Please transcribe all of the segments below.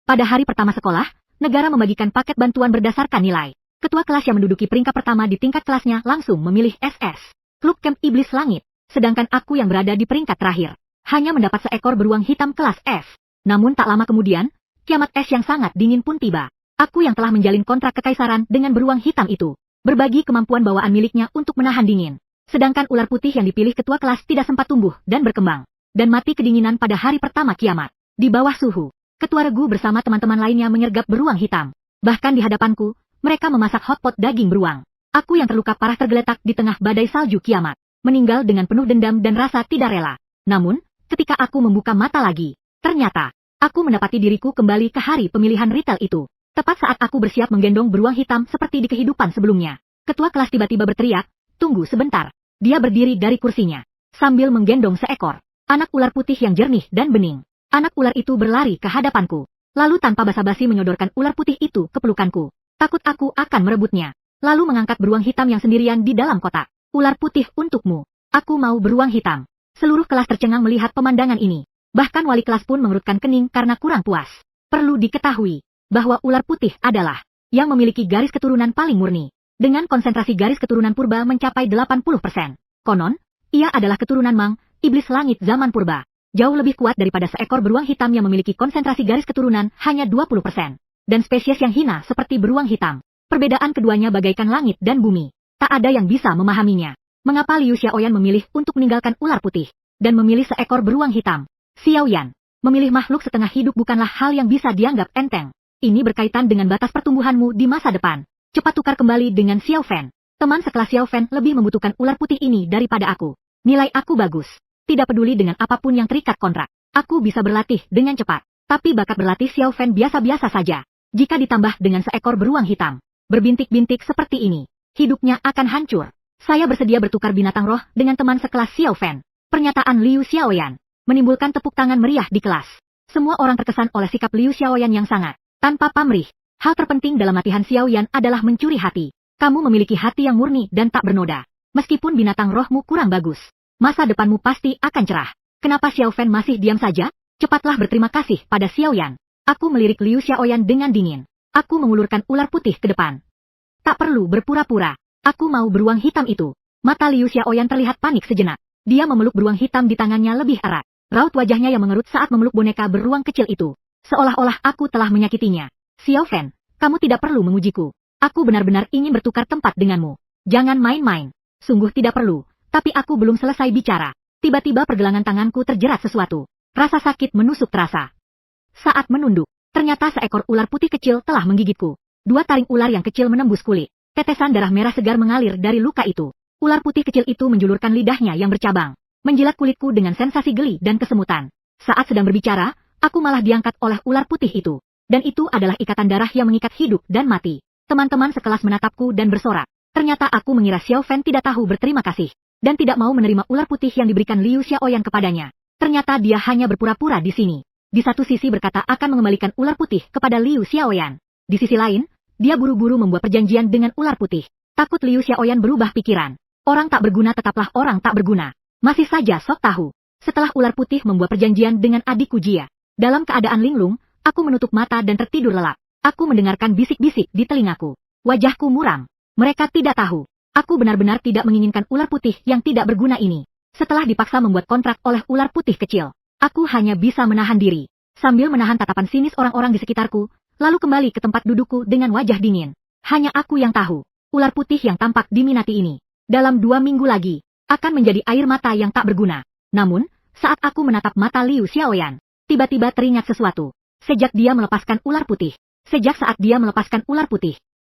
Pada hari pertama sekolah, negara membagikan paket bantuan berdasarkan nilai. Ketua kelas yang menduduki peringkat pertama di tingkat kelasnya langsung memilih SS, Klub Camp Iblis Langit, sedangkan aku yang berada di peringkat terakhir hanya mendapat seekor beruang hitam kelas F. Namun tak lama kemudian, kiamat es yang sangat dingin pun tiba. Aku yang telah menjalin kontrak kekaisaran dengan beruang hitam itu, berbagi kemampuan bawaan miliknya untuk menahan dingin. Sedangkan ular putih yang dipilih ketua kelas tidak sempat tumbuh dan berkembang, dan mati kedinginan pada hari pertama kiamat. Di bawah suhu, ketua regu bersama teman-teman lainnya menyergap beruang hitam. Bahkan di hadapanku, mereka memasak hotpot daging beruang. Aku yang terluka parah tergeletak di tengah badai salju kiamat, meninggal dengan penuh dendam dan rasa tidak rela. Namun, ketika aku membuka mata lagi, ternyata, aku mendapati diriku kembali ke hari pemilihan retail itu. Tepat saat aku bersiap menggendong beruang hitam seperti di kehidupan sebelumnya. Ketua kelas tiba-tiba berteriak, "Tunggu sebentar." Dia berdiri dari kursinya, sambil menggendong seekor anak ular putih yang jernih dan bening. Anak ular itu berlari ke hadapanku, lalu tanpa basa-basi menyodorkan ular putih itu ke pelukanku. Takut aku akan merebutnya, lalu mengangkat beruang hitam yang sendirian di dalam kotak. "Ular putih untukmu. Aku mau beruang hitam." Seluruh kelas tercengang melihat pemandangan ini. Bahkan wali kelas pun mengerutkan kening karena kurang puas. Perlu diketahui bahwa ular putih adalah yang memiliki garis keturunan paling murni, dengan konsentrasi garis keturunan purba mencapai 80%. Konon, ia adalah keturunan Mang, iblis langit zaman purba. Jauh lebih kuat daripada seekor beruang hitam yang memiliki konsentrasi garis keturunan hanya 20%. Dan spesies yang hina seperti beruang hitam. Perbedaan keduanya bagaikan langit dan bumi. Tak ada yang bisa memahaminya. Mengapa Liu Xiaoyan memilih untuk meninggalkan ular putih dan memilih seekor beruang hitam? Xiaoyan, memilih makhluk setengah hidup bukanlah hal yang bisa dianggap enteng. Ini berkaitan dengan batas pertumbuhanmu di masa depan. Cepat tukar kembali dengan Xiao Fan. Teman sekelas Xiao Fan lebih membutuhkan ular putih ini daripada aku. Nilai aku bagus. Tidak peduli dengan apapun yang terikat kontrak. Aku bisa berlatih dengan cepat. Tapi bakat berlatih Xiao Fan biasa-biasa saja. Jika ditambah dengan seekor beruang hitam, berbintik-bintik seperti ini, hidupnya akan hancur. Saya bersedia bertukar binatang roh dengan teman sekelas Xiao Fan. Pernyataan Liu Xiaoyan menimbulkan tepuk tangan meriah di kelas. Semua orang terkesan oleh sikap Liu Xiaoyan yang sangat tanpa pamrih. Hal terpenting dalam latihan Xiaoyan adalah mencuri hati. Kamu memiliki hati yang murni dan tak bernoda. Meskipun binatang rohmu kurang bagus, masa depanmu pasti akan cerah. Kenapa Xiao Fan masih diam saja? Cepatlah berterima kasih pada Xiaoyan. Aku melirik Liu Xiaoyan dengan dingin. Aku mengulurkan ular putih ke depan. Tak perlu berpura-pura. Aku mau beruang hitam itu. Mata Liu Xiaoyan terlihat panik sejenak. Dia memeluk beruang hitam di tangannya lebih erat. Raut wajahnya yang mengerut saat memeluk boneka beruang kecil itu. Seolah-olah aku telah menyakitinya. Xiao Fan, kamu tidak perlu mengujiku. Aku benar-benar ingin bertukar tempat denganmu. Jangan main-main. Sungguh tidak perlu. Tapi aku belum selesai bicara. Tiba-tiba pergelangan tanganku terjerat sesuatu. Rasa sakit menusuk terasa. Saat menunduk, ternyata seekor ular putih kecil telah menggigitku. 2 taring ular yang kecil menembus kulit. Tetesan darah merah segar mengalir dari luka itu. Ular putih kecil itu menjulurkan lidahnya yang bercabang, menjilat kulitku dengan sensasi geli dan kesemutan. Saat sedang berbicara, aku malah diangkat oleh ular putih itu. Dan itu adalah ikatan darah yang mengikat hidup dan mati. Teman-teman sekelas menatapku dan bersorak. Ternyata aku mengira Xiao Fan tidak tahu berterima kasih, dan tidak mau menerima ular putih yang diberikan Liu Xiaoyan kepadanya. Ternyata dia hanya berpura-pura di sini. Di satu sisi berkata akan mengembalikan ular putih kepada Liu Xiaoyan. Di sisi lain, dia buru-buru membuat perjanjian dengan ular putih. Takut Liu Xiaoyan berubah pikiran. Orang tak berguna tetaplah orang tak berguna. Masih saja sok tahu. Setelah ular putih membuat perjanjian dengan adikku Jia. Dalam keadaan linglung, aku menutup mata dan tertidur lelap. Aku mendengarkan bisik-bisik di telingaku. Wajahku muram. Mereka tidak tahu. Aku benar-benar tidak menginginkan ular putih yang tidak berguna ini. Setelah dipaksa membuat kontrak oleh ular putih kecil, aku hanya bisa menahan diri. Sambil menahan tatapan sinis orang-orang di sekitarku, lalu kembali ke tempat dudukku dengan wajah dingin. Hanya aku yang tahu, ular putih yang tampak diminati ini, dalam 2 minggu lagi, akan menjadi air mata yang tak berguna. Namun, saat aku menatap mata Liu Xiaoyan, tiba-tiba teringat sesuatu. Sejak dia melepaskan ular putih,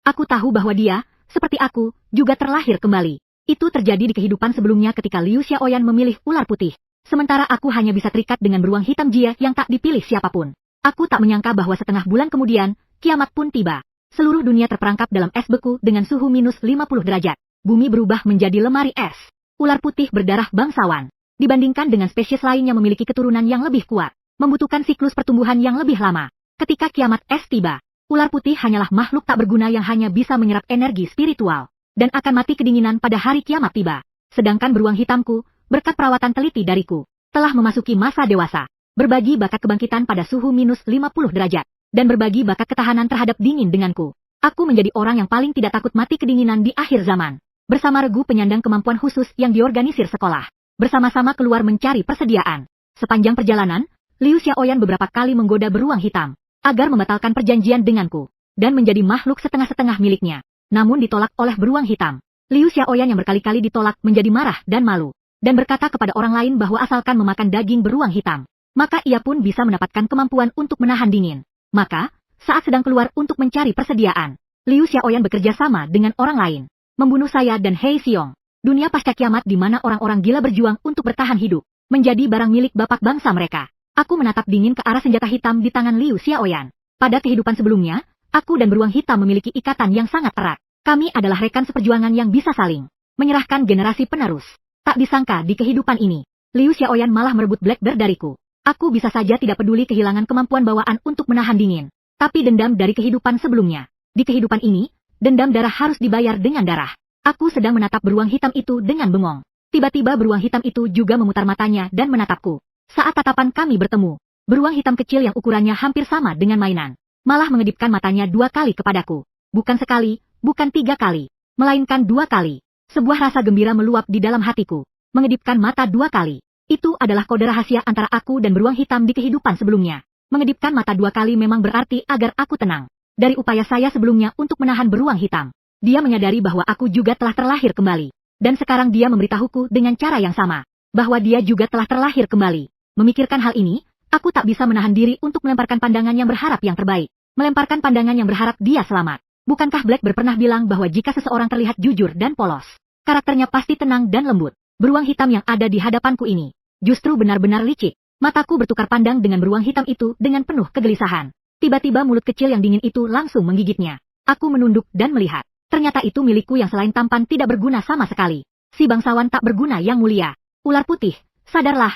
aku tahu bahwa dia, seperti aku, juga terlahir kembali. Itu terjadi di kehidupan sebelumnya ketika Liu Xiaoyan memilih ular putih. Sementara aku hanya bisa terikat dengan beruang hitam Jia yang tak dipilih siapapun. Aku tak menyangka bahwa setengah bulan kemudian, kiamat pun tiba. Seluruh dunia terperangkap dalam es beku dengan suhu minus 50 derajat. Bumi berubah menjadi lemari es. Ular putih berdarah bangsawan. Dibandingkan dengan spesies lain yang memiliki keturunan yang lebih kuat, membutuhkan siklus pertumbuhan yang lebih lama. Ketika kiamat es tiba, ular putih hanyalah makhluk tak berguna yang hanya bisa menyerap energi spiritual, dan akan mati kedinginan pada hari kiamat tiba. Sedangkan beruang hitamku, berkat perawatan teliti dariku, telah memasuki masa dewasa, berbagi bakat kebangkitan pada suhu minus 50 derajat. dan berbagi bakat ketahanan terhadap dingin denganku. Aku menjadi orang yang paling tidak takut mati kedinginan di akhir zaman. Bersama regu penyandang kemampuan khusus yang diorganisir sekolah. Bersama-sama keluar mencari persediaan. Sepanjang perjalanan, Liu Xiaoyan beberapa kali menggoda beruang hitam agar membatalkan perjanjian denganku dan menjadi makhluk setengah-setengah miliknya. Namun ditolak oleh beruang hitam. Liu Xiaoyan yang berkali-kali ditolak menjadi marah dan malu dan berkata kepada orang lain bahwa asalkan memakan daging beruang hitam, maka ia pun bisa mendapatkan kemampuan untuk menahan dingin. Maka, saat sedang keluar untuk mencari persediaan, Liu Xiaoyan bekerja sama dengan orang lain, membunuh saya dan Hei Xiong. Dunia pasca kiamat di mana orang-orang gila berjuang untuk bertahan hidup, menjadi barang milik bapak bangsa mereka. Aku menatap dingin ke arah senjata hitam di tangan Liu Xiaoyan. Pada kehidupan sebelumnya, aku dan beruang hitam memiliki ikatan yang sangat erat. Kami adalah rekan seperjuangan yang bisa saling menyerahkan generasi penerus. Tak disangka di kehidupan ini, Liu Xiaoyan malah merebut Blackbird dariku. Aku bisa saja tidak peduli kehilangan kemampuan bawaan untuk menahan dingin. Tapi dendam dari kehidupan sebelumnya. Di kehidupan ini, dendam darah harus dibayar dengan darah. Aku sedang menatap beruang hitam itu dengan bengong. Tiba-tiba beruang hitam itu juga memutar matanya dan menatapku. Saat tatapan kami bertemu, beruang hitam kecil yang ukurannya hampir sama dengan mainan, malah mengedipkan matanya 2 kali kepadaku. Bukan sekali, bukan 3 kali, melainkan 2 kali. Sebuah rasa gembira meluap di dalam hatiku. Mengedipkan mata 2 kali. Itu adalah kode rahasia antara aku dan beruang hitam di kehidupan sebelumnya. Mengedipkan mata 2 kali memang berarti agar aku tenang. Dari upaya saya sebelumnya untuk menahan beruang hitam, dia menyadari bahwa aku juga telah terlahir kembali. Dan sekarang dia memberitahuku dengan cara yang sama, bahwa dia juga telah terlahir kembali. Memikirkan hal ini, aku tak bisa menahan diri untuk melemparkan pandangan yang berharap yang terbaik. Melemparkan pandangan yang berharap dia selamat. Bukankah Blackbird pernah bilang bahwa jika seseorang terlihat jujur dan polos, karakternya pasti tenang dan lembut? Beruang hitam yang ada di hadapanku ini justru benar-benar licik. Mataku bertukar pandang dengan beruang hitam itu dengan penuh kegelisahan. Tiba-tiba mulut kecil yang dingin itu langsung menggigitnya. Aku menunduk dan melihat. Ternyata itu milikku yang selain tampan tidak berguna sama sekali. Si bangsawan tak berguna yang mulia. Ular putih, sadarlah.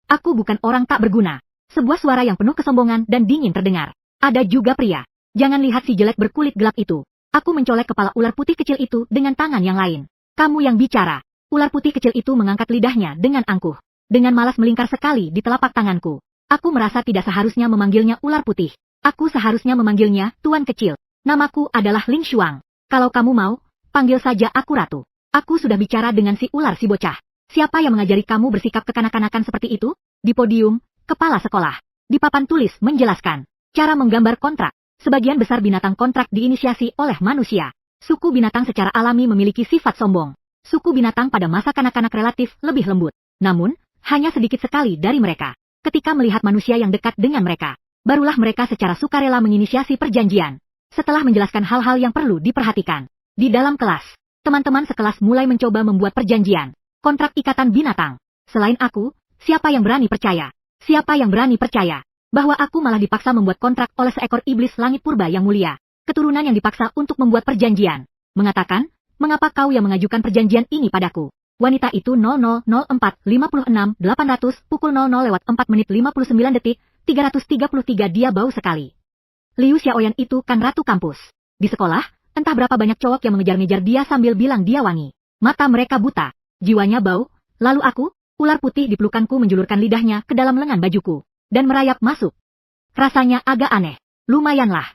Aku bukan orang tak berguna. Sebuah suara yang penuh kesombongan dan dingin terdengar. Ada juga pria. Jangan lihat si jelek berkulit gelap itu. Aku mencolek kepala ular putih kecil itu dengan tangan yang lain. Kamu yang bicara. Ular putih kecil itu mengangkat lidahnya dengan angkuh. Dengan malas melingkar sekali di telapak tanganku. Aku merasa tidak seharusnya memanggilnya ular putih. Aku seharusnya memanggilnya Tuan Kecil. Namaku adalah Ling Shuang. Kalau kamu mau, panggil saja aku Ratu. Aku sudah bicara dengan si ular si bocah. Siapa yang mengajari kamu bersikap kekanak-kanakan seperti itu? Di podium, kepala sekolah. Di papan tulis menjelaskan. Cara menggambar kontrak. Sebagian besar binatang kontrak diinisiasi oleh manusia. Suku binatang secara alami memiliki sifat sombong. Suku binatang pada masa kanak-kanak relatif lebih lembut. Namun, hanya sedikit sekali dari mereka. Ketika melihat manusia yang dekat dengan mereka, barulah mereka secara sukarela menginisiasi perjanjian. Setelah menjelaskan hal-hal yang perlu diperhatikan. Di dalam kelas, teman-teman sekelas mulai mencoba membuat perjanjian. Kontrak ikatan binatang. Selain aku, siapa yang berani percaya? Siapa yang berani percaya bahwa aku malah dipaksa membuat kontrak oleh seekor iblis langit purba yang mulia? Keturunan yang dipaksa untuk membuat perjanjian. Mengatakan, mengapa kau yang mengajukan perjanjian ini padaku? Wanita itu 000456 800 pukul 00:4:59 333 dia bau sekali. Liu Xiaoyan itu kan ratu kampus. Di sekolah, entah berapa banyak cowok yang mengejar-ngejar dia sambil bilang dia wangi. Mata mereka buta, jiwanya bau. Lalu aku, ular putih di pelukanku menjulurkan lidahnya ke dalam lengan bajuku dan merayap masuk. Rasanya agak aneh. Lumayanlah.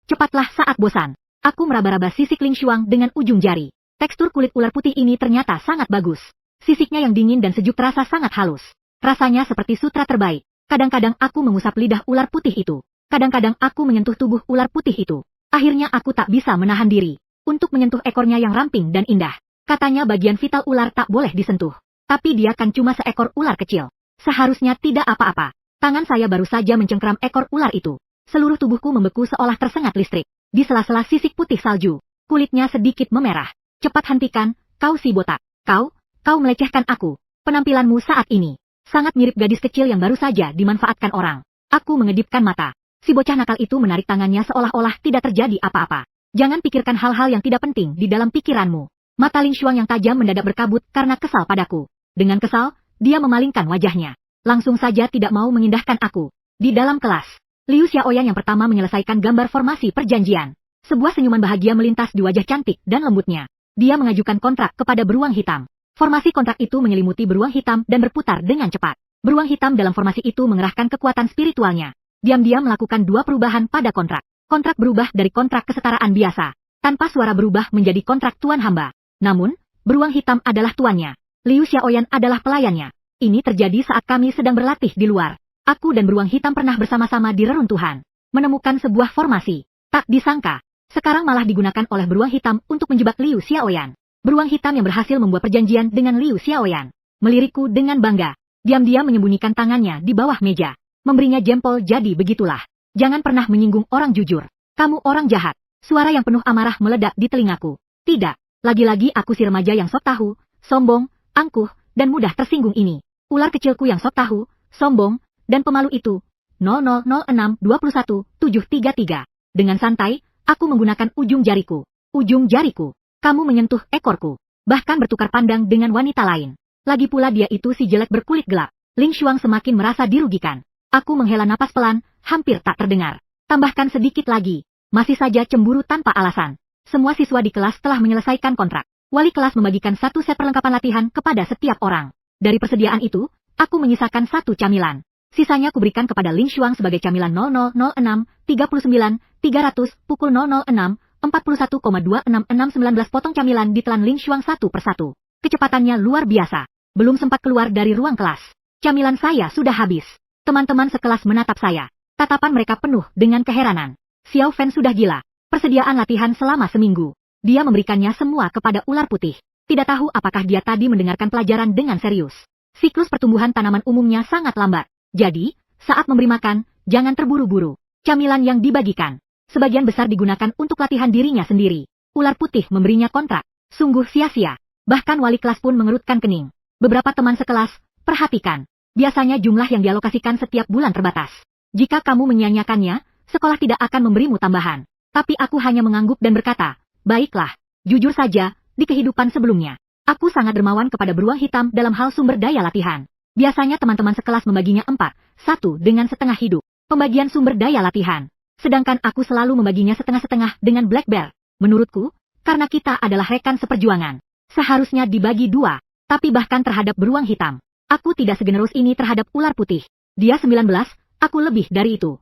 Cepatlah saat bosan. Aku meraba-raba sisik Ling Shuang dengan ujung jari. Tekstur kulit ular putih ini ternyata sangat bagus. Sisiknya yang dingin dan sejuk terasa sangat halus. Rasanya seperti sutra terbaik. Kadang-kadang aku mengusap lidah ular putih itu. Kadang-kadang aku menyentuh tubuh ular putih itu. Akhirnya aku tak bisa menahan diri untuk menyentuh ekornya yang ramping dan indah. Katanya bagian vital ular tak boleh disentuh. Tapi dia kan cuma seekor ular kecil. Seharusnya tidak apa-apa. Tangan saya baru saja mencengkram ekor ular itu. Seluruh tubuhku membeku seolah tersengat listrik. Di sela-sela sisik putih salju, kulitnya sedikit memerah. Cepat hentikan, kau si botak. Kau melecehkan aku. Penampilanmu saat ini sangat mirip gadis kecil yang baru saja dimanfaatkan orang. Aku mengedipkan mata. Si bocah nakal itu menarik tangannya seolah-olah tidak terjadi apa-apa. Jangan pikirkan hal-hal yang tidak penting di dalam pikiranmu. Mata Ling Shuang yang tajam mendadak berkabut karena kesal padaku. Dengan kesal, dia memalingkan wajahnya. Langsung saja tidak mau mengindahkan aku. Di dalam kelas, Liu Xiaoyan yang pertama menyelesaikan gambar formasi perjanjian. Sebuah senyuman bahagia melintas di wajah cantik dan lembutnya. Dia mengajukan kontrak kepada beruang hitam. Formasi kontrak itu menyelimuti beruang hitam dan berputar dengan cepat. Beruang hitam dalam formasi itu mengerahkan kekuatan spiritualnya. diam-diam melakukan dua perubahan pada kontrak. Kontrak berubah dari kontrak kesetaraan biasa, tanpa suara berubah menjadi kontrak tuan hamba. Namun, beruang hitam adalah tuannya. Liu Xiaoyan adalah pelayannya. Ini terjadi saat kami sedang berlatih di luar. Aku dan beruang hitam pernah bersama-sama di reruntuhan, menemukan sebuah formasi. Tak disangka, sekarang malah digunakan oleh beruang hitam untuk menjebak Liu Xiaoyan. Beruang hitam yang berhasil membuat perjanjian dengan Liu Xiaoyan melirikku dengan bangga. Diam-diam menyembunyikan tangannya di bawah meja, memberinya jempol. Jadi begitulah. Jangan pernah menyinggung orang jujur. Kamu orang jahat. Suara yang penuh amarah meledak di telingaku. Tidak, lagi-lagi aku si remaja yang sok tahu, sombong, angkuh, dan mudah tersinggung ini. Ular kecilku yang sok tahu, sombong, dan pemalu itu. 000621-733. Dengan santai, aku menggunakan ujung jariku. Ujung jariku. Kamu menyentuh ekorku. Bahkan bertukar pandang dengan wanita lain. Lagi pula dia itu si jelek berkulit gelap. Ling Xuang semakin merasa dirugikan. Aku menghela napas pelan, hampir tak terdengar. Tambahkan sedikit lagi. Masih saja cemburu tanpa alasan. Semua siswa di kelas telah menyelesaikan kontrak. Wali kelas membagikan satu set perlengkapan latihan kepada setiap orang. Dari persediaan itu, aku menyisakan satu camilan. Sisanya kuberikan kepada Ling Xuang sebagai camilan 0006-39-300 pukul 006-41,26619 potong camilan ditelan Ling Xuang satu persatu. Kecepatannya luar biasa. Belum sempat keluar dari ruang kelas. Camilan saya sudah habis. Teman-teman sekelas menatap saya. Tatapan mereka penuh dengan keheranan. Xiao Fan sudah gila. Persediaan latihan selama seminggu. Dia memberikannya semua kepada ular putih. Tidak tahu apakah dia tadi mendengarkan pelajaran dengan serius. Siklus pertumbuhan tanaman umumnya sangat lambat. Jadi, saat memberi makan, jangan terburu-buru. Camilan yang dibagikan, sebagian besar digunakan untuk latihan dirinya sendiri. Ular putih memberinya kontrak. Sungguh sia-sia. Bahkan wali kelas pun mengerutkan kening. Beberapa teman sekelas, perhatikan. Biasanya jumlah yang dialokasikan setiap bulan terbatas. Jika kamu menyia-nyiakannya, sekolah tidak akan memberimu tambahan. Tapi aku hanya mengangguk dan berkata, baiklah. Jujur saja, di kehidupan sebelumnya, aku sangat dermawan kepada beruang hitam dalam hal sumber daya latihan. Biasanya teman-teman sekelas membaginya 4-1 dengan setengah hidup. Pembagian sumber daya latihan. Sedangkan aku selalu membaginya setengah-setengah dengan Black Bear. Menurutku, karena kita adalah rekan seperjuangan, seharusnya dibagi 2. Tapi bahkan terhadap beruang hitam, aku tidak segenerus ini terhadap ular putih. Dia 19, aku lebih dari itu.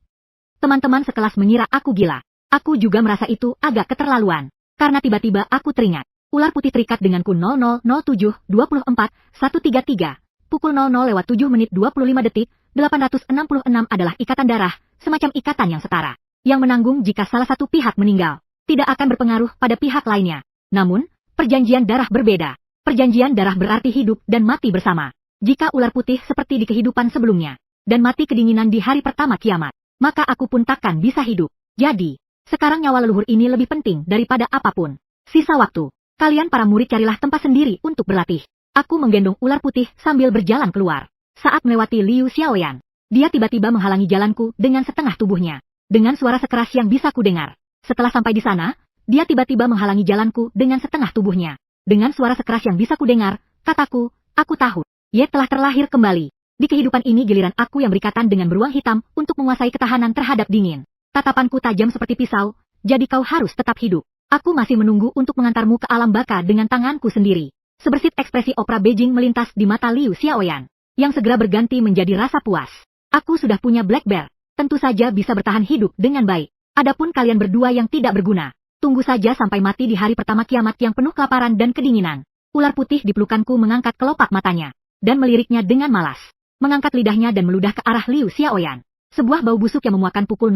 Teman-teman sekelas mengira aku gila. Aku juga merasa itu agak keterlaluan. Karena tiba-tiba aku teringat. Ular putih terikat denganku 0007-24-133. Pukul 00:07:25, 866 adalah ikatan darah, semacam ikatan yang setara. Yang menanggung jika salah satu pihak meninggal. Tidak akan berpengaruh pada pihak lainnya. Namun, perjanjian darah berbeda. Perjanjian darah berarti hidup dan mati bersama. Jika ular putih seperti di kehidupan sebelumnya, dan mati kedinginan di hari pertama kiamat, maka aku pun takkan bisa hidup. Jadi, sekarang nyawa leluhur ini lebih penting daripada apapun. Sisa waktu. Kalian para murid carilah tempat sendiri untuk berlatih. Aku menggendong ular putih sambil berjalan keluar. Saat melewati Liu Xiaoyan, dia tiba-tiba menghalangi jalanku dengan setengah tubuhnya. Dengan suara sekeras yang bisa kudengar. Setelah sampai di sana, dia tiba-tiba menghalangi jalanku dengan setengah tubuhnya. Dengan suara sekeras yang bisa kudengar, kataku, aku tahu. Ye telah terlahir kembali. Di kehidupan ini giliran aku yang berikatan dengan beruang hitam untuk menguasai ketahanan terhadap dingin. Tatapanku tajam seperti pisau, jadi kau harus tetap hidup. Aku masih menunggu untuk mengantarmu ke alam baka dengan tanganku sendiri. Sebersit ekspresi opera Beijing melintas di mata Liu Xiaoyan, yang segera berganti menjadi rasa puas. Aku sudah punya Black Bear, tentu saja bisa bertahan hidup dengan baik. Adapun kalian berdua yang tidak berguna, tunggu saja sampai mati di hari pertama kiamat yang penuh kelaparan dan kedinginan. Ular putih di pelukanku mengangkat kelopak matanya, dan meliriknya dengan malas. Mengangkat lidahnya dan meludah ke arah Liu Xiaoyan. Sebuah bau busuk yang memuakkan pukul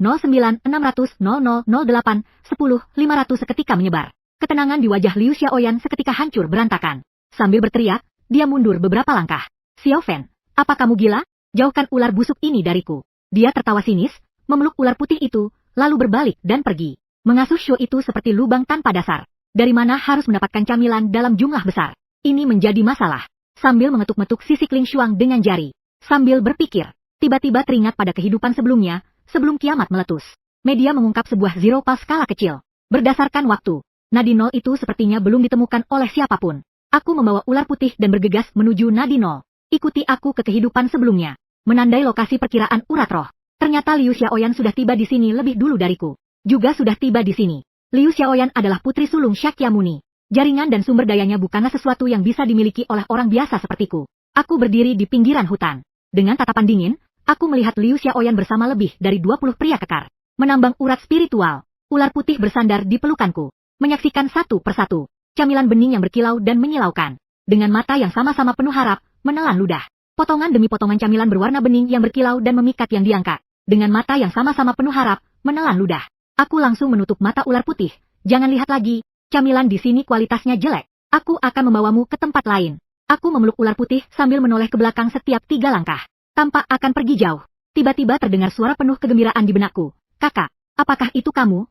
008-09-600-0008-10-500 seketika menyebar. Ketenangan di wajah Liu Xiaoyan seketika hancur berantakan. Sambil berteriak, dia mundur beberapa langkah. Xiao Fan, apa kamu gila? Jauhkan ular busuk ini dariku. Dia tertawa sinis, memeluk ular putih itu, lalu berbalik dan pergi. Mengasuh show itu seperti lubang tanpa dasar. Dari mana harus mendapatkan camilan dalam jumlah besar? Ini menjadi masalah. Sambil mengetuk-metuk sisik Ling Xuang dengan jari. Sambil berpikir, tiba-tiba teringat pada kehidupan sebelumnya, sebelum kiamat meletus. Media mengungkap sebuah zero pulse skala kecil. Berdasarkan waktu, nadi nol itu sepertinya belum ditemukan oleh siapapun. Aku membawa ular putih dan bergegas menuju nadi nol. Ikuti aku ke kehidupan sebelumnya. Menandai lokasi perkiraan urat roh. Ternyata Liu Xiaoyan sudah tiba di sini lebih dulu dariku. Juga sudah tiba di sini. Liu Xiaoyan adalah putri sulung Shakyamuni. Jaringan dan sumber dayanya bukanlah sesuatu yang bisa dimiliki oleh orang biasa sepertiku. Aku berdiri di pinggiran hutan. Dengan tatapan dingin, Aku melihat Liu Xiaoyan bersama lebih dari 20 pria kekar. Menambang urat spiritual. Ular putih bersandar di pelukanku. Menyaksikan satu persatu. Camilan bening yang berkilau dan menyilaukan. Dengan mata yang sama-sama penuh harap, menelan ludah. Potongan demi potongan camilan berwarna bening yang berkilau dan memikat yang diangkat. Dengan mata yang sama-sama penuh harap, menelan ludah. Aku langsung menutup mata ular putih. Jangan lihat lagi. Camilan di sini kualitasnya jelek. Aku akan membawamu ke tempat lain. Aku memeluk ular putih sambil menoleh ke belakang setiap 3 langkah. Tampak akan pergi jauh. Tiba-tiba terdengar suara penuh kegembiraan di benakku. Kakak, apakah itu kamu?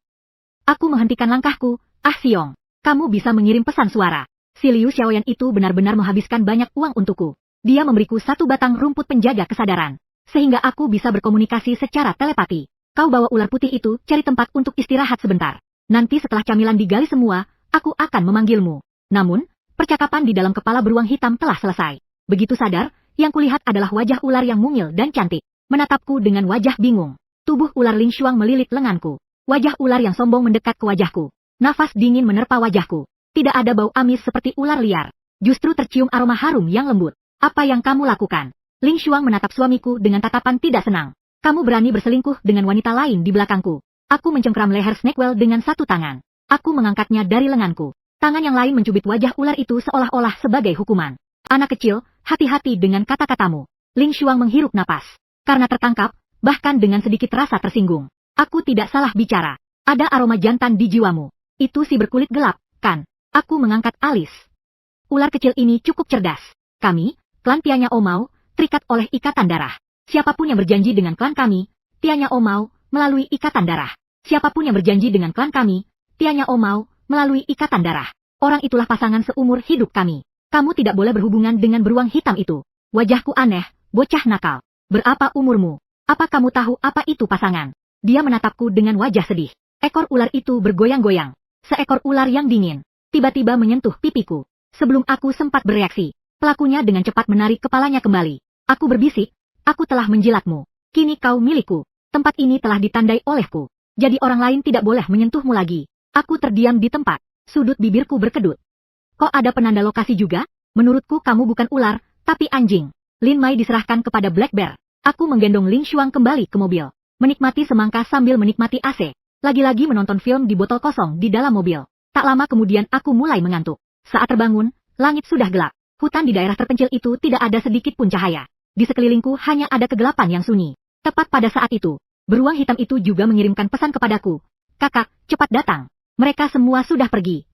Aku menghentikan langkahku. Ah Xiong, kamu bisa mengirim pesan suara. Si Liu Xiaoyan itu benar-benar menghabiskan banyak uang untukku. Dia memberiku 1 batang rumput penjaga kesadaran. Sehingga aku bisa berkomunikasi secara telepati. Kau bawa ular putih itu cari tempat untuk istirahat sebentar. Nanti setelah camilan digali semua, aku akan memanggilmu. Namun, percakapan di dalam kepala beruang hitam telah selesai. Begitu sadar, yang kulihat adalah wajah ular yang mungil dan cantik. Menatapku dengan wajah bingung. Tubuh ular Ling Shuang melilit lenganku. Wajah ular yang sombong mendekat ke wajahku. Nafas dingin menerpa wajahku. Tidak ada bau amis seperti ular liar. Justru tercium aroma harum yang lembut. Apa yang kamu lakukan? Ling Shuang menatap suamiku dengan tatapan tidak senang. Kamu berani berselingkuh dengan wanita lain di belakangku. Aku mencengkram leher Snakewell dengan 1 tangan. Aku mengangkatnya dari lenganku. Tangan yang lain mencubit wajah ular itu seolah-olah sebagai hukuman. Anak kecil, hati-hati dengan kata-katamu. Ling Shuang menghirup napas. Karena tertangkap, bahkan dengan sedikit rasa tersinggung. Aku tidak salah bicara. Ada aroma jantan di jiwamu. Itu si berkulit gelap, kan? Aku mengangkat alis. Ular kecil ini cukup cerdas. Kami, klan Tianya Omao, terikat oleh ikatan darah. Siapapun yang berjanji dengan klan kami, Tianya Omao, melalui ikatan darah. Siapapun yang berjanji dengan klan kami, Tianya Omao, melalui ikatan darah. Orang itulah pasangan seumur hidup kami. Kamu tidak boleh berhubungan dengan beruang hitam itu. Wajahku aneh, bocah nakal. Berapa umurmu? Apa kamu tahu apa itu pasangan? Dia menatapku dengan wajah sedih. Ekor ular itu bergoyang-goyang. Seekor ular yang dingin. Tiba-tiba menyentuh pipiku. Sebelum aku sempat bereaksi, pelakunya dengan cepat menarik kepalanya kembali. Aku berbisik, aku telah menjilatmu. Kini kau milikku. Tempat ini telah ditandai olehku. Jadi orang lain tidak boleh menyentuhmu lagi. Aku terdiam di tempat. Sudut bibirku berkedut. Kok ada penanda lokasi juga? Menurutku kamu bukan ular, tapi anjing. Lin Mai diserahkan kepada Black Bear. Aku menggendong Ling Shuang kembali ke mobil. Menikmati semangka sambil menikmati AC. Lagi-lagi menonton film di botol kosong di dalam mobil. Tak lama kemudian aku mulai mengantuk. Saat terbangun, langit sudah gelap. Hutan di daerah terpencil itu tidak ada sedikit pun cahaya. Di sekelilingku hanya ada kegelapan yang sunyi. Tepat pada saat itu, beruang hitam itu juga mengirimkan pesan kepadaku. Kakak, cepat datang. Mereka semua sudah pergi.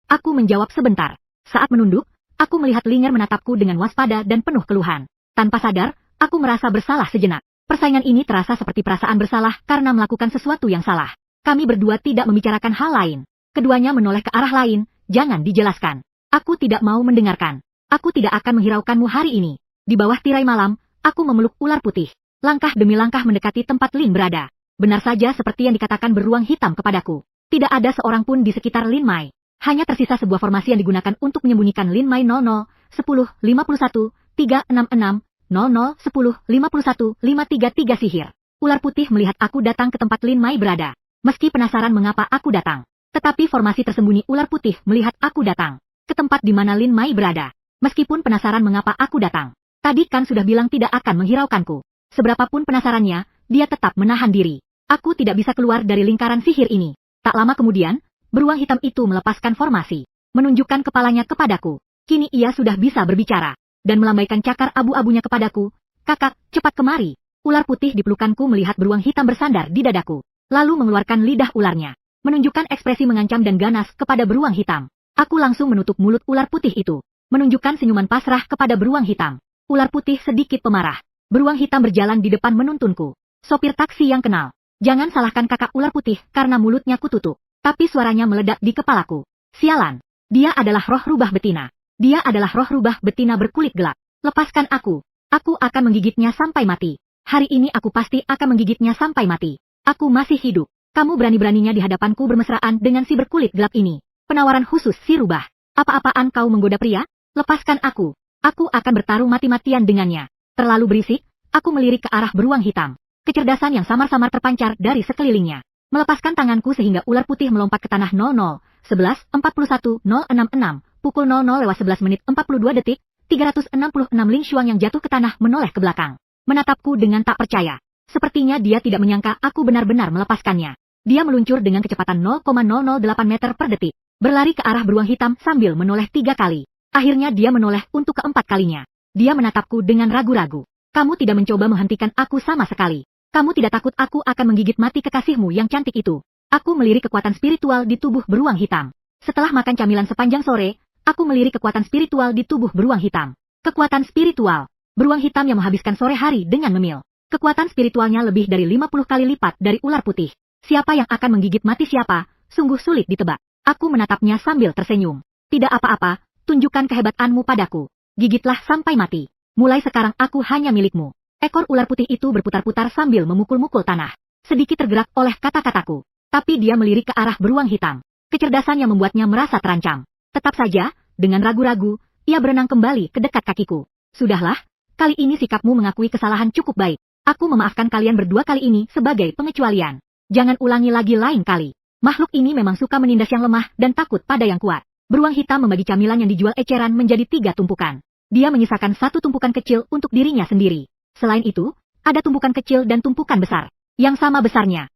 Aku menjawab sebentar. Saat menunduk, aku melihat Linger menatapku dengan waspada dan penuh keluhan. Tanpa sadar, aku merasa bersalah sejenak. Persaingan ini terasa seperti perasaan bersalah karena melakukan sesuatu yang salah. Kami berdua tidak membicarakan hal lain. Keduanya menoleh ke arah lain, jangan dijelaskan. Aku tidak mau mendengarkan. Aku tidak akan menghiraukanmu hari ini. Di bawah tirai malam, aku memeluk ular putih. Langkah demi langkah mendekati tempat Lin berada. Benar saja seperti yang dikatakan beruang hitam kepadaku. Tidak ada seorang pun di sekitar Lin Mai. Hanya tersisa sebuah formasi yang digunakan untuk menyembunyikan Lin Mai 00, 10, 51, 366, 00, 10, 51, 533 sihir. Ular putih melihat aku datang ke tempat Lin Mai berada. Meski penasaran mengapa aku datang. Tetapi formasi tersembunyi ular putih melihat aku datang. Ke tempat di mana Lin Mai berada. Meskipun penasaran mengapa aku datang. Tadi kan sudah bilang tidak akan menghiraukanku. Seberapapun penasarannya, dia tetap menahan diri. Aku tidak bisa keluar dari lingkaran sihir ini. Tak lama kemudian, beruang hitam itu melepaskan formasi. Menunjukkan kepalanya kepadaku. Kini ia sudah bisa berbicara. Dan melambaikan cakar abu-abunya kepadaku. Kakak, cepat kemari. Ular putih di pelukanku melihat beruang hitam bersandar di dadaku. Lalu mengeluarkan lidah ularnya. Menunjukkan ekspresi mengancam dan ganas kepada beruang hitam. Aku langsung menutup mulut ular putih itu. Menunjukkan senyuman pasrah kepada beruang hitam. Ular putih sedikit pemarah. Beruang hitam berjalan di depan menuntunku. Sopir taksi yang kenal. Jangan salahkan kakak ular putih karena mulutnya kututup. Tapi suaranya meledak di kepalaku. Sialan. Dia adalah roh rubah betina. Dia adalah roh rubah betina berkulit gelap. Lepaskan aku. Aku akan menggigitnya sampai mati. Hari ini aku pasti akan menggigitnya sampai mati. Aku masih hidup. Kamu berani-beraninya di hadapanku bermesraan dengan si berkulit gelap ini. Penawaran khusus si rubah. Apa-apaan kau menggoda pria? Lepaskan aku. Aku akan bertarung mati-matian dengannya. Terlalu berisik, aku melirik ke arah beruang hitam. Kecerdasan yang samar-samar terpancar dari sekelilingnya. Melepaskan tanganku sehingga ular putih melompat ke tanah 00, 11, 41, 066, pukul 00 lewat 11 menit 42 detik, 366 Ling Shuang yang jatuh ke tanah menoleh ke belakang. menatapku dengan tak percaya. Sepertinya dia tidak menyangka aku benar-benar melepaskannya. Dia meluncur dengan kecepatan 0,008 meter per detik, berlari ke arah beruang hitam sambil menoleh 3 kali. Akhirnya dia menoleh untuk keempat kalinya. Dia menatapku dengan ragu-ragu. Kamu tidak mencoba menghentikan aku sama sekali. Kamu tidak takut aku akan menggigit mati kekasihmu yang cantik itu. Aku melirik kekuatan spiritual di tubuh beruang hitam. Setelah makan camilan sepanjang sore, aku melirik kekuatan spiritual di tubuh beruang hitam. Kekuatan spiritual. Beruang hitam yang menghabiskan sore hari dengan memil. Kekuatan spiritualnya lebih dari 50 kali lipat dari ular putih. Siapa yang akan menggigit mati siapa, sungguh sulit ditebak. Aku menatapnya sambil tersenyum. Tidak apa-apa, tunjukkan kehebatanmu padaku. Gigitlah sampai mati. Mulai sekarang aku hanya milikmu. Ekor ular putih itu berputar-putar sambil memukul-mukul tanah. Sedikit tergerak oleh kata-kataku. Tapi dia melirik ke arah beruang hitam. Kecerdasan yang membuatnya merasa terancam. Tetap saja, dengan ragu-ragu, ia berenang kembali ke dekat kakiku. Sudahlah, kali ini sikapmu mengakui kesalahan cukup baik. Aku memaafkan kalian berdua kali ini sebagai pengecualian. Jangan ulangi lagi lain kali. Makhluk ini memang suka menindas yang lemah dan takut pada yang kuat. Beruang hitam membagi camilan yang dijual eceran menjadi 3 tumpukan. Dia menyisakan 1 tumpukan kecil untuk dirinya sendiri. Selain itu, ada tumpukan kecil dan tumpukan besar. Yang sama besarnya.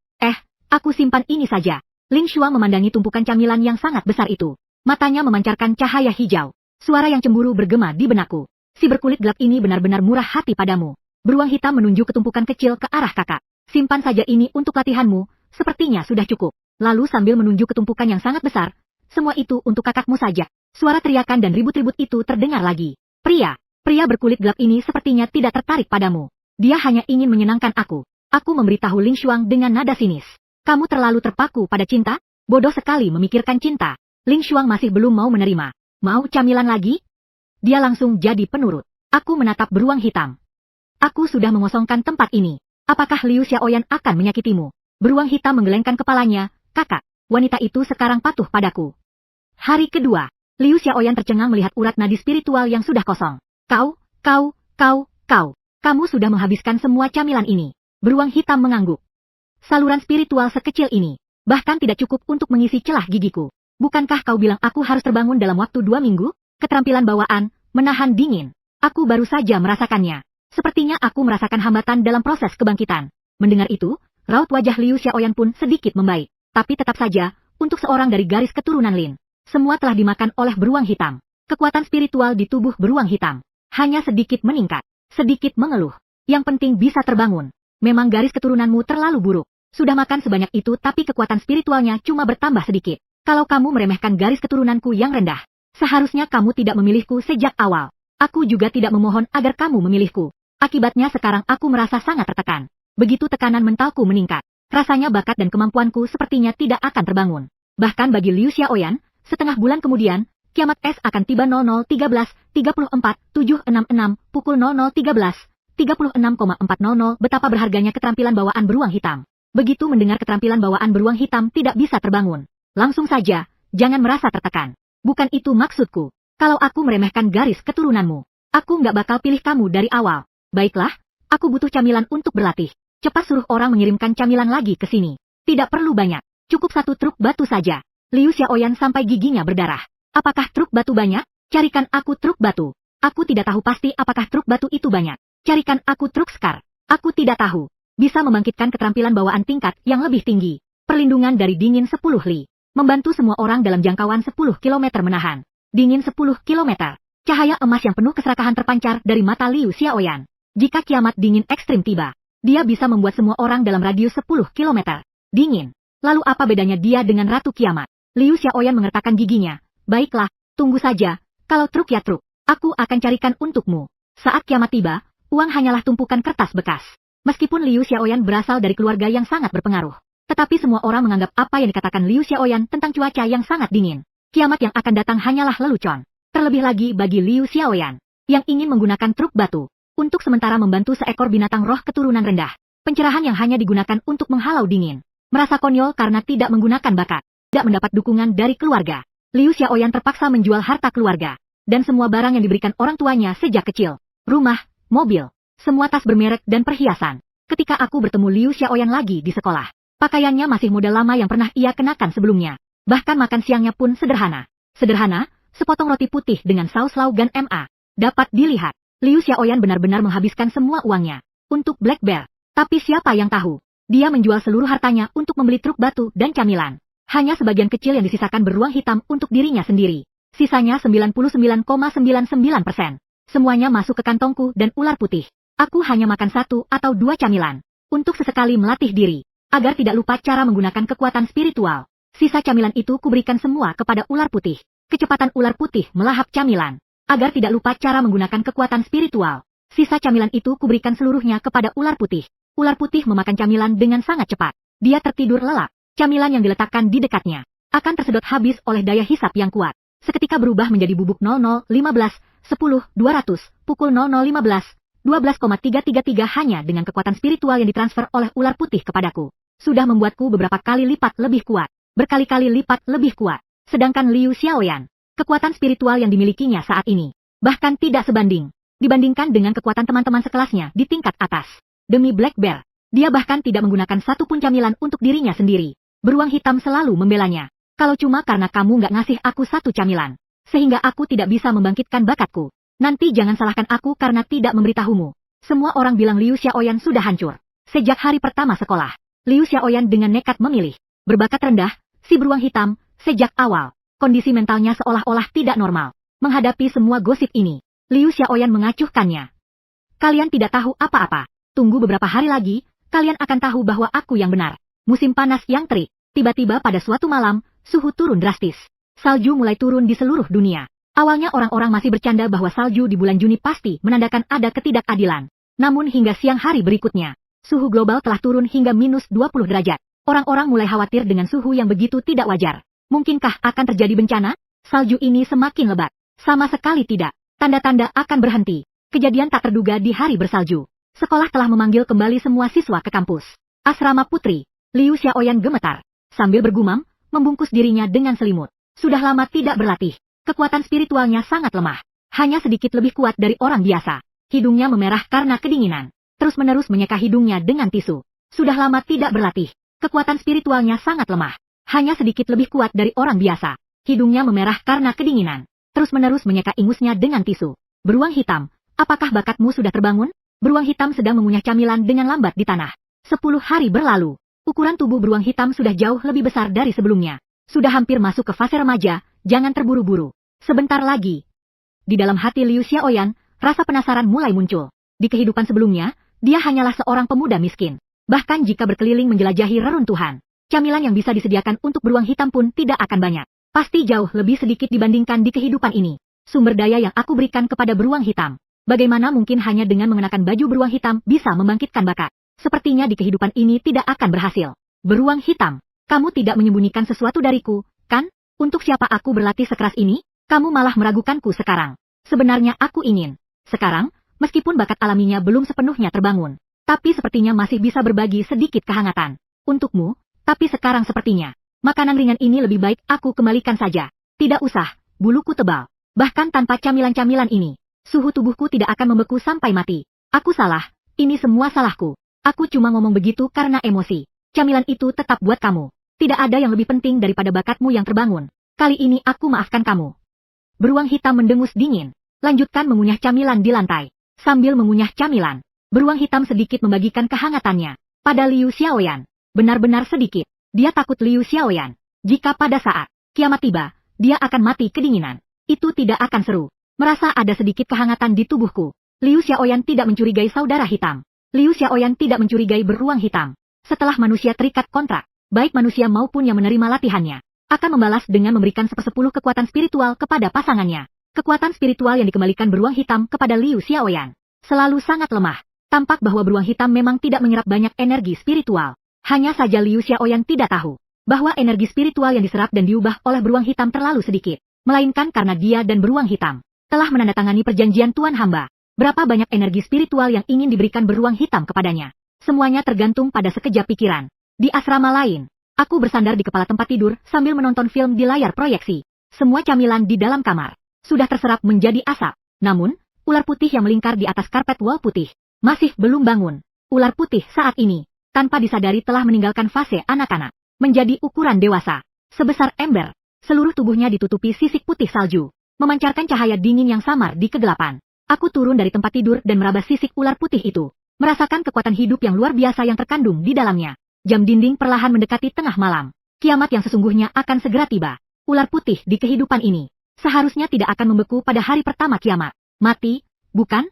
Aku simpan ini saja. Ling Shuang memandangi tumpukan camilan yang sangat besar itu. Matanya memancarkan cahaya hijau. Suara yang cemburu bergema di benakku. Si berkulit gelap ini benar-benar murah hati padamu. Beruang hitam menunjuk ke tumpukan kecil ke arah kakak. Simpan saja ini untuk latihanmu, sepertinya sudah cukup. Lalu sambil menunjuk ke tumpukan yang sangat besar, semua itu untuk kakakmu saja. Suara teriakan dan ribut-ribut itu terdengar lagi. Pria berkulit gelap ini sepertinya tidak tertarik padamu. Dia hanya ingin menyenangkan aku. Aku memberitahu Ling Shuang dengan nada sinis. Kamu terlalu terpaku pada cinta? Bodoh sekali memikirkan cinta. Ling Shuang masih belum mau menerima. Mau camilan lagi? Dia langsung jadi penurut. Aku menatap beruang hitam. Aku sudah mengosongkan tempat ini. Apakah Liu Xiaoyan akan menyakitimu? Beruang hitam menggelengkan kepalanya. Kakak, wanita itu sekarang patuh padaku. Hari kedua, Liu Xiaoyan tercengang melihat urat nadi spiritual yang sudah kosong. Kamu sudah menghabiskan semua camilan ini. Beruang hitam mengangguk. Saluran spiritual sekecil ini, bahkan tidak cukup untuk mengisi celah gigiku. Bukankah kau bilang aku harus terbangun dalam waktu 2 minggu? Keterampilan bawaan, menahan dingin. Aku baru saja merasakannya. Sepertinya aku merasakan hambatan dalam proses kebangkitan. Mendengar itu, raut wajah Liu Xiaoyan pun sedikit membaik. Tapi tetap saja, untuk seorang dari garis keturunan Lin, semua telah dimakan oleh beruang hitam. Kekuatan spiritual di tubuh beruang hitam hanya sedikit meningkat, sedikit mengeluh. Yang penting bisa terbangun. Memang garis keturunanmu terlalu buruk. Sudah makan sebanyak itu tapi kekuatan spiritualnya cuma bertambah sedikit. Kalau kamu meremehkan garis keturunanku yang rendah, seharusnya kamu tidak memilihku sejak awal. Aku juga tidak memohon agar kamu memilihku. Akibatnya sekarang aku merasa sangat tertekan. Begitu tekanan mentalku meningkat, rasanya bakat dan kemampuanku sepertinya tidak akan terbangun. Bahkan bagi Liu Xiaoyan, setengah bulan kemudian, kiamat es akan tiba 00.13.34.766 pukul 00.13.36,400. Betapa berharganya keterampilan bawaan beruang hitam. Begitu mendengar keterampilan bawaan beruang hitam tidak bisa terbangun. Langsung saja, jangan merasa tertekan. Bukan itu maksudku. Kalau aku meremehkan garis keturunanmu, aku nggak bakal pilih kamu dari awal. Baiklah, aku butuh camilan untuk berlatih. Cepat suruh orang mengirimkan camilan lagi ke sini. Tidak perlu banyak, cukup 1 truk batu saja. Liu Xiaoyan sampai giginya berdarah. Apakah truk batu banyak? Carikan aku truk batu. Aku tidak tahu pasti apakah truk batu itu banyak. Carikan aku truk skar. Aku tidak tahu. Bisa membangkitkan keterampilan bawaan tingkat yang lebih tinggi. Perlindungan dari dingin 10 li. Membantu semua orang dalam jangkauan 10 km menahan. Dingin 10 km. Cahaya emas yang penuh keserakahan terpancar dari mata Liu Xiaoyan. Jika kiamat dingin ekstrim tiba, dia bisa membuat semua orang dalam radius 10 km dingin. Lalu apa bedanya dia dengan Ratu Kiamat? Liu Xiaoyan mengertakkan giginya. Baiklah, tunggu saja. Kalau truk ya truk, aku akan carikan untukmu. Saat kiamat tiba, uang hanyalah tumpukan kertas bekas. Meskipun Liu Xiaoyan berasal dari keluarga yang sangat berpengaruh, tetapi semua orang menganggap apa yang dikatakan Liu Xiaoyan tentang cuaca yang sangat dingin. Kiamat yang akan datang hanyalah lelucon. Terlebih lagi bagi Liu Xiaoyan, yang ingin menggunakan truk batu untuk sementara membantu seekor binatang roh keturunan rendah. Pencerahan yang hanya digunakan untuk menghalau dingin. Merasa konyol karena tidak menggunakan bakat. Tidak mendapat dukungan dari keluarga. Liu Xiaoyan terpaksa menjual harta keluarga. Dan semua barang yang diberikan orang tuanya sejak kecil. Rumah, mobil, semua tas bermerek dan perhiasan. Ketika aku bertemu Liu Xiaoyan lagi di sekolah, pakaiannya masih model lama yang pernah ia kenakan sebelumnya. Bahkan makan siangnya pun sederhana. Sederhana, sepotong roti putih dengan saus laugan MA. Dapat dilihat. Liu Xiaoyan benar-benar menghabiskan semua uangnya. untuk Black Bear. Tapi siapa yang tahu? Dia menjual seluruh hartanya untuk membeli truk batu dan camilan. Hanya sebagian kecil yang disisakan beruang hitam untuk dirinya sendiri. Sisanya 99,99%. Semuanya masuk ke kantongku dan ular putih. Aku hanya makan 1 atau 2 camilan. Untuk sesekali melatih diri. Agar tidak lupa cara menggunakan kekuatan spiritual. Sisa camilan itu kuberikan semua kepada ular putih. Kecepatan ular putih melahap camilan. Agar tidak lupa cara menggunakan kekuatan spiritual. Sisa camilan itu kuberikan seluruhnya kepada ular putih. Ular putih memakan camilan dengan sangat cepat. Dia tertidur lelap. Camilan yang diletakkan di dekatnya akan tersedot habis oleh daya hisap yang kuat. Seketika berubah menjadi bubuk 0015, 10, 200, pukul 0015, 12,333 hanya dengan kekuatan spiritual yang ditransfer oleh ular putih kepadaku. Sudah membuatku beberapa kali lipat lebih kuat. Berkali-kali lipat lebih kuat. Sedangkan Liu Xiaoyan, kekuatan spiritual yang dimilikinya saat ini, bahkan tidak sebanding dibandingkan dengan kekuatan teman-teman sekelasnya di tingkat atas. Demi Black Bear, dia bahkan tidak menggunakan satu pun camilan untuk dirinya sendiri. Beruang hitam selalu membelanya. Kalau cuma karena kamu nggak ngasih aku 1 camilan, sehingga aku tidak bisa membangkitkan bakatku. Nanti jangan salahkan aku karena tidak memberitahumu. Semua orang bilang Liu Xiaoyan sudah hancur. Sejak hari pertama sekolah, Liu Xiaoyan dengan nekat memilih berbakat rendah, si beruang hitam. Sejak awal, kondisi mentalnya seolah-olah tidak normal. Menghadapi semua gosip ini, Liu Xiaoyan mengacuhkannya. Kalian tidak tahu apa-apa. Tunggu beberapa hari lagi, kalian akan tahu bahwa aku yang benar. Musim panas yang terik. Tiba-tiba pada suatu malam, suhu turun drastis. Salju mulai turun di seluruh dunia. Awalnya orang-orang masih bercanda bahwa salju di bulan Juni pasti menandakan ada ketidakadilan. Namun hingga siang hari berikutnya, suhu global telah turun hingga minus 20 derajat. Orang-orang mulai khawatir dengan suhu yang begitu tidak wajar. Mungkinkah akan terjadi bencana? Salju ini semakin lebat. Sama sekali tidak. Tanda-tanda akan berhenti. Kejadian tak terduga di hari bersalju. Sekolah telah memanggil kembali semua siswa ke kampus. Asrama putri. Liu Xiaoyan gemetar. Sambil bergumam, membungkus dirinya dengan selimut. Sudah lama tidak berlatih. Kekuatan spiritualnya sangat lemah. Hanya sedikit lebih kuat dari orang biasa. Hidungnya memerah karena kedinginan. Terus-menerus menyeka hidungnya dengan tisu. Sudah lama tidak berlatih. Kekuatan spiritualnya sangat lemah. Hanya sedikit lebih kuat dari orang biasa. Hidungnya memerah karena kedinginan. Terus-menerus menyeka ingusnya dengan tisu. Beruang hitam, apakah bakatmu sudah terbangun? Beruang hitam sedang mengunyah camilan dengan lambat di tanah. 10 hari berlalu. Ukuran tubuh beruang hitam sudah jauh lebih besar dari sebelumnya. Sudah hampir masuk ke fase remaja, jangan terburu-buru. Sebentar lagi. Di dalam hati Liu Xiaoyan, rasa penasaran mulai muncul. Di kehidupan sebelumnya, dia hanyalah seorang pemuda miskin. Bahkan jika berkeliling menjelajahi reruntuhan, camilan yang bisa disediakan untuk beruang hitam pun tidak akan banyak. Pasti jauh lebih sedikit dibandingkan di kehidupan ini. Sumber daya yang aku berikan kepada beruang hitam. Bagaimana mungkin hanya dengan mengenakan baju beruang hitam bisa membangkitkan bakat? Sepertinya di kehidupan ini tidak akan berhasil. Beruang hitam, kamu tidak menyembunyikan sesuatu dariku, kan? Untuk siapa aku berlatih sekeras ini? Kamu malah meragukanku sekarang. Sebenarnya aku ingin. Sekarang, meskipun bakat alaminya belum sepenuhnya terbangun. Tapi sepertinya masih bisa berbagi sedikit kehangatan. Untukmu, tapi sekarang sepertinya. Makanan ringan ini lebih baik aku kembalikan saja. Tidak usah, buluku tebal. Bahkan tanpa camilan-camilan ini, suhu tubuhku tidak akan membeku sampai mati. Aku salah, ini semua salahku. Aku cuma ngomong begitu karena emosi. Camilan itu tetap buat kamu. Tidak ada yang lebih penting daripada bakatmu yang terbangun. Kali ini aku maafkan kamu. Beruang hitam mendengus dingin. Lanjutkan mengunyah camilan di lantai. Sambil mengunyah camilan, beruang hitam sedikit membagikan kehangatannya pada Liu Xiaoyan. Benar-benar sedikit. Dia takut Liu Xiaoyan. Jika pada saat kiamat tiba, dia akan mati kedinginan. Itu tidak akan seru. Merasa ada sedikit kehangatan di tubuhku. Liu Xiaoyan tidak mencurigai saudara hitam. Liu Xiaoyan tidak mencurigai beruang hitam. Setelah manusia terikat kontrak, baik manusia maupun yang menerima latihannya, akan membalas dengan memberikan 1/10 kekuatan spiritual kepada pasangannya. Kekuatan spiritual yang dikembalikan beruang hitam kepada Liu Xiaoyan selalu sangat lemah. Tampak bahwa beruang hitam memang tidak menyerap banyak energi spiritual. Hanya saja Liu Xiaoyan tidak tahu bahwa energi spiritual yang diserap dan diubah oleh beruang hitam terlalu sedikit. Melainkan karena dia dan beruang hitam telah menandatangani perjanjian Tuan Hamba. Berapa banyak energi spiritual yang ingin diberikan beruang hitam kepadanya. Semuanya tergantung pada sekejap pikiran. Di asrama lain, aku bersandar di kepala tempat tidur sambil menonton film di layar proyeksi. Semua camilan di dalam kamar sudah terserap menjadi asap. Namun, ular putih yang melingkar di atas karpet wall putih masih belum bangun. Ular putih saat ini, tanpa disadari telah meninggalkan fase anak-anak, menjadi ukuran dewasa. Sebesar ember, seluruh tubuhnya ditutupi sisik putih salju, memancarkan cahaya dingin yang samar di kegelapan. Aku turun dari tempat tidur dan meraba sisik ular putih itu. merasakan kekuatan hidup yang luar biasa yang terkandung di dalamnya. Jam dinding perlahan mendekati tengah malam. Kiamat yang sesungguhnya akan segera tiba. Ular putih di kehidupan ini seharusnya tidak akan membeku pada hari pertama kiamat. Mati, bukan?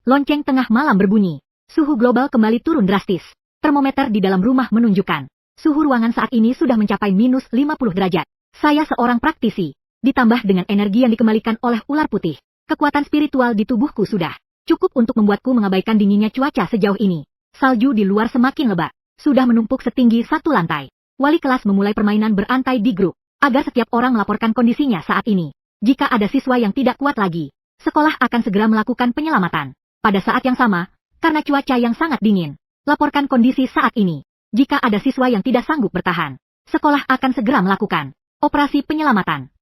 Lonceng tengah malam berbunyi. Suhu global kembali turun drastis. Termometer di dalam rumah menunjukkan suhu ruangan saat ini sudah mencapai minus 50 derajat. Saya seorang praktisi. Ditambah dengan energi yang dikembalikan oleh ular putih. Kekuatan spiritual di tubuhku sudah cukup untuk membuatku mengabaikan dinginnya cuaca sejauh ini. Salju di luar semakin lebat. Sudah menumpuk setinggi 1 lantai. Wali kelas memulai permainan berantai di grup. Agar setiap orang melaporkan kondisinya saat ini. Jika ada siswa yang tidak kuat lagi, sekolah akan segera melakukan penyelamatan. Pada saat yang sama, karena cuaca yang sangat dingin, laporkan kondisi saat ini. Jika ada siswa yang tidak sanggup bertahan, sekolah akan segera melakukan operasi penyelamatan.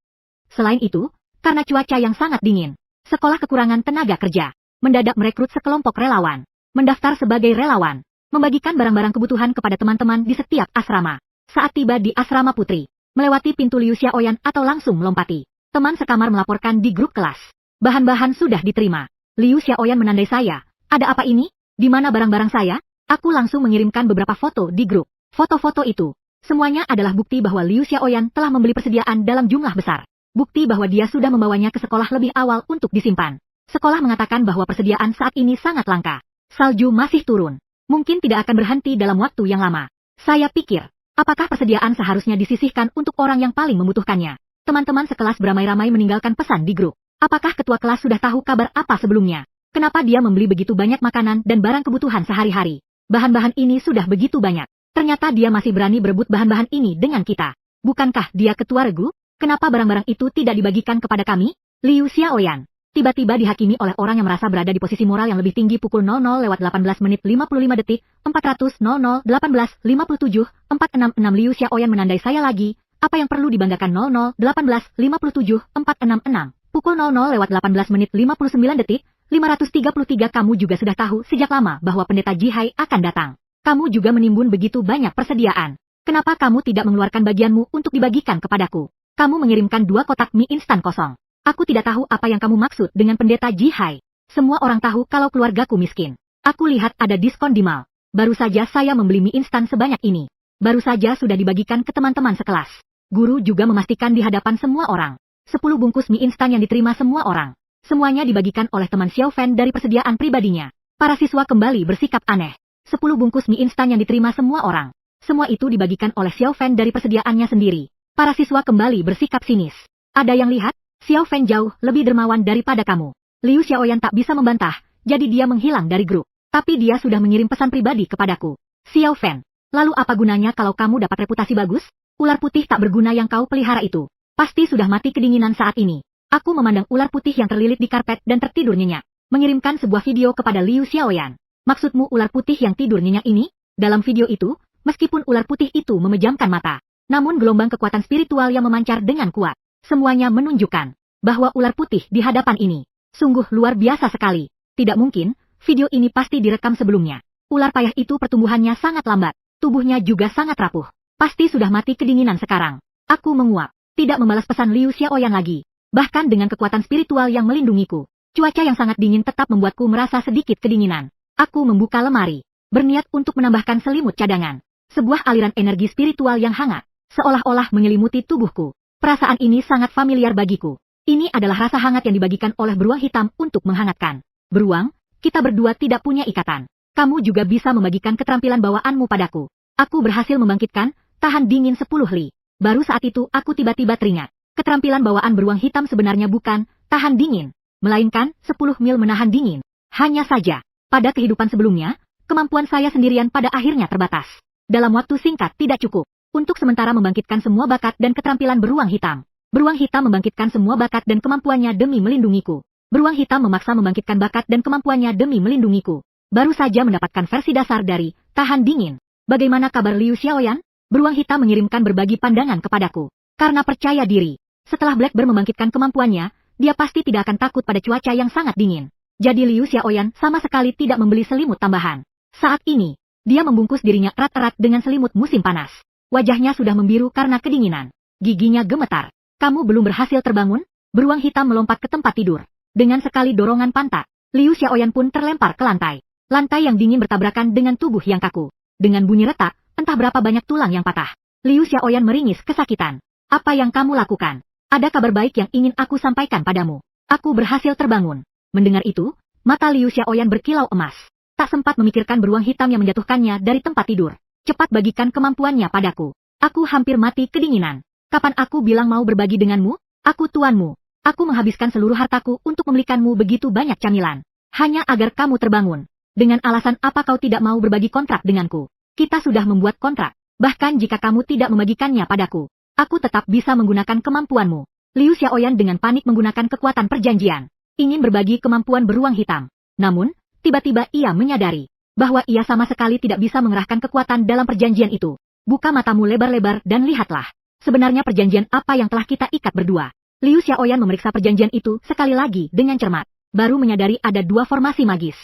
Selain itu, karena cuaca yang sangat dingin, sekolah kekurangan tenaga kerja, mendadak merekrut sekelompok relawan, mendaftar sebagai relawan, membagikan barang-barang kebutuhan kepada teman-teman di setiap asrama. Saat tiba di asrama putri, melewati pintu Liu Xiaoyan atau langsung melompati, teman sekamar melaporkan di grup kelas. Bahan-bahan sudah diterima. Liu Xiaoyan menandai saya. Ada apa ini? Di mana barang-barang saya? Aku langsung mengirimkan beberapa foto di grup. Foto-foto itu, semuanya adalah bukti bahwa Liu Xiaoyan telah membeli persediaan dalam jumlah besar. Bukti bahwa dia sudah membawanya ke sekolah lebih awal untuk disimpan. Sekolah mengatakan bahwa persediaan saat ini sangat langka. Salju masih turun. Mungkin tidak akan berhenti dalam waktu yang lama. Saya pikir, apakah persediaan seharusnya disisihkan untuk orang yang paling membutuhkannya? Teman-teman sekelas beramai-ramai meninggalkan pesan di grup. Apakah ketua kelas sudah tahu kabar apa sebelumnya? Kenapa dia membeli begitu banyak makanan dan barang kebutuhan sehari-hari? Bahan-bahan ini sudah begitu banyak. Ternyata dia masih berani berebut bahan-bahan ini dengan kita. Bukankah dia ketua regu? Kenapa barang-barang itu tidak dibagikan kepada kami? Liu Xiaoyan tiba-tiba dihakimi oleh orang yang merasa berada di posisi moral yang lebih tinggi pukul 00:18:55 400 00:18:57 466 Liu Xiaoyan menandai saya lagi. Apa yang perlu dibanggakan 00:18:57 466 pukul 00:18:59 533 Kamu juga sudah tahu sejak lama bahwa pendeta Jihai akan datang. Kamu juga menimbun begitu banyak persediaan. Kenapa kamu tidak mengeluarkan bagianmu untuk dibagikan kepadaku? Kamu mengirimkan 2 kotak mie instan kosong. Aku tidak tahu apa yang kamu maksud dengan pendeta Jihai. Semua orang tahu kalau keluargaku miskin. Aku lihat ada diskon di mall. Baru saja saya membeli mie instan sebanyak ini. Baru saja sudah dibagikan ke teman-teman sekelas. Guru juga memastikan di hadapan semua orang. 10 bungkus mie instan yang diterima semua orang. Semuanya dibagikan oleh teman Xiao Fan dari persediaan pribadinya. Para siswa kembali bersikap aneh. 10 bungkus mie instan yang diterima semua orang. Semua itu dibagikan oleh Xiao Fan dari persediaannya sendiri. Para siswa kembali bersikap sinis. Ada yang lihat? Xiao Fan jauh lebih dermawan daripada kamu. Liu Xiaoyan tak bisa membantah, jadi dia menghilang dari grup. Tapi dia sudah mengirim pesan pribadi kepadaku. Xiao Fan, lalu apa gunanya kalau kamu dapat reputasi bagus? Ular putih tak berguna yang kau pelihara itu pasti sudah mati kedinginan saat ini. Aku memandang ular putih yang terlilit di karpet dan tertidur nyenyak. Mengirimkan sebuah video kepada Liu Xiaoyan. Maksudmu ular putih yang tidur nyenyak ini? Dalam video itu, meskipun ular putih itu memejamkan mata, namun gelombang kekuatan spiritual yang memancar dengan kuat. Semuanya menunjukkan bahwa ular putih di hadapan ini sungguh luar biasa sekali. Tidak mungkin, video ini pasti direkam sebelumnya. Ular payah itu pertumbuhannya sangat lambat, tubuhnya juga sangat rapuh. Pasti sudah mati kedinginan sekarang. Aku menguap, tidak membalas pesan Liu Xiaoyan lagi. Bahkan dengan kekuatan spiritual yang melindungiku, cuaca yang sangat dingin tetap membuatku merasa sedikit kedinginan. Aku membuka lemari, berniat untuk menambahkan selimut cadangan. Sebuah aliran energi spiritual yang hangat, seolah-olah menyelimuti tubuhku. Perasaan ini sangat familiar bagiku. Ini adalah rasa hangat yang dibagikan oleh beruang hitam untuk menghangatkan. Beruang, kita berdua tidak punya ikatan. Kamu juga bisa membagikan keterampilan bawaanmu padaku. Aku berhasil membangkitkan tahan dingin 10 li. Baru saat itu aku tiba-tiba teringat. Keterampilan bawaan beruang hitam sebenarnya bukan tahan dingin, melainkan 10 mil menahan dingin. Hanya saja, pada kehidupan sebelumnya, kemampuan saya sendirian pada akhirnya terbatas. Dalam waktu singkat tidak cukup untuk sementara membangkitkan semua bakat dan keterampilan beruang hitam. Beruang hitam membangkitkan semua bakat dan kemampuannya demi melindungiku. Beruang hitam memaksa membangkitkan bakat dan kemampuannya demi melindungiku. Baru saja mendapatkan versi dasar dari tahan dingin. Bagaimana kabar Liu Xiaoyan? Beruang hitam mengirimkan berbagi pandangan kepadaku. Karena percaya diri, setelah Blackbird membangkitkan kemampuannya, dia pasti tidak akan takut pada cuaca yang sangat dingin. Jadi Liu Xiaoyan sama sekali tidak membeli selimut tambahan. Saat ini, dia membungkus dirinya erat-erat dengan selimut musim panas. Wajahnya sudah membiru karena kedinginan. Giginya gemetar. Kamu belum berhasil terbangun? Beruang hitam melompat ke tempat tidur. Dengan sekali dorongan pantat, Liu Xiaoyan pun terlempar ke lantai. Lantai yang dingin bertabrakan dengan tubuh yang kaku. Dengan bunyi retak, entah berapa banyak tulang yang patah. Liu Xiaoyan meringis kesakitan. Apa yang kamu lakukan? Ada kabar baik yang ingin aku sampaikan padamu. Aku berhasil terbangun. Mendengar itu, mata Liu Xiaoyan berkilau emas. Tak sempat memikirkan beruang hitam yang menjatuhkannya dari tempat tidur. Cepat bagikan kemampuannya padaku. Aku hampir mati kedinginan. Kapan aku bilang mau berbagi denganmu? Aku tuanmu. Aku menghabiskan seluruh hartaku untuk membelikanmu begitu banyak camilan. Hanya agar kamu terbangun. Dengan alasan apa kau tidak mau berbagi kontrak denganku? Kita sudah membuat kontrak. Bahkan jika kamu tidak membagikannya padaku, aku tetap bisa menggunakan kemampuanmu. Liu Xiaoyan dengan panik menggunakan kekuatan perjanjian. Ingin berbagi kemampuan beruang hitam. Namun, tiba-tiba ia menyadari bahwa ia sama sekali tidak bisa mengerahkan kekuatan dalam perjanjian itu. Buka matamu lebar-lebar dan lihatlah. Sebenarnya perjanjian apa yang telah kita ikat berdua? Liu Xiaoyan memeriksa perjanjian itu sekali lagi dengan cermat. Baru menyadari ada 2 formasi magis.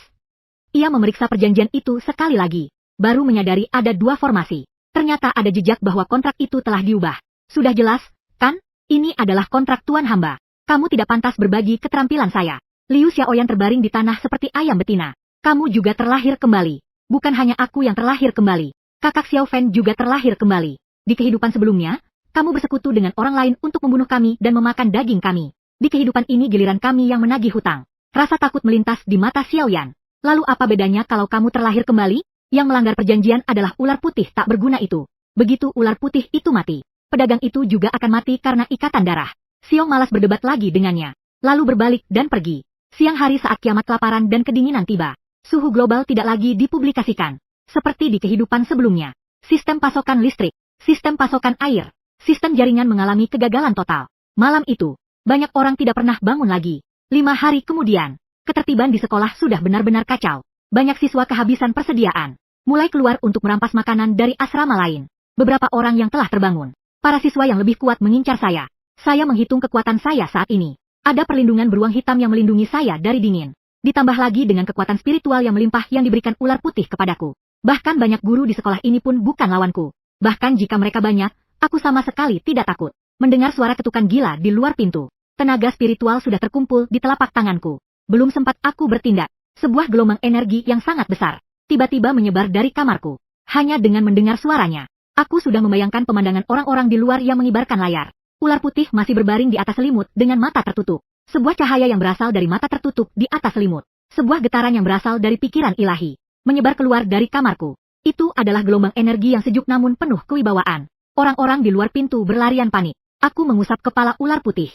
Ia memeriksa perjanjian itu sekali lagi. Baru menyadari ada 2 formasi. Ternyata ada jejak bahwa kontrak itu telah diubah. Sudah jelas, kan? Ini adalah kontrak tuan hamba. Kamu tidak pantas berbagi keterampilan saya. Liu Xiaoyan terbaring di tanah seperti ayam betina. Kamu juga terlahir kembali. Bukan hanya aku yang terlahir kembali. Kakak Xiao Fan juga terlahir kembali. Di kehidupan sebelumnya, kamu bersekutu dengan orang lain untuk membunuh kami dan memakan daging kami. Di kehidupan ini giliran kami yang menagih hutang. Rasa takut melintas di mata Xiaoyan. Lalu apa bedanya kalau kamu terlahir kembali? Yang melanggar perjanjian adalah ular putih tak berguna itu. Begitu ular putih itu mati, pedagang itu juga akan mati karena ikatan darah. Xiong malas berdebat lagi dengannya. Lalu berbalik dan pergi. Siang hari saat kiamat kelaparan dan kedinginan tiba. Suhu global tidak lagi dipublikasikan. Seperti di kehidupan sebelumnya. Sistem pasokan listrik, sistem pasokan air, sistem jaringan mengalami kegagalan total. Malam itu, banyak orang tidak pernah bangun lagi. 5 hari kemudian, ketertiban di sekolah sudah benar-benar kacau. Banyak siswa kehabisan persediaan. Mulai keluar untuk merampas makanan dari asrama lain. Beberapa orang yang telah terbangun. Para siswa yang lebih kuat mengincar saya. Saya menghitung kekuatan saya saat ini. Ada perlindungan beruang hitam yang melindungi saya dari dingin. Ditambah lagi dengan kekuatan spiritual yang melimpah yang diberikan ular putih kepadaku. Bahkan banyak guru di sekolah ini pun bukan lawanku. Bahkan jika mereka banyak, aku sama sekali tidak takut. Mendengar suara ketukan gila di luar pintu. Tenaga spiritual sudah terkumpul di telapak tanganku. Belum sempat aku bertindak. Sebuah gelombang energi yang sangat besar tiba-tiba menyebar dari kamarku. Hanya dengan mendengar suaranya, aku sudah membayangkan pemandangan orang-orang di luar yang mengibarkan layar. Ular putih masih berbaring di atas selimut dengan mata tertutup. Sebuah cahaya yang berasal dari mata tertutup di atas selimut. Sebuah getaran yang berasal dari pikiran ilahi. Menyebar keluar dari kamarku. Itu adalah gelombang energi yang sejuk namun penuh kewibawaan. Orang-orang di luar pintu berlarian panik. Aku mengusap kepala ular putih.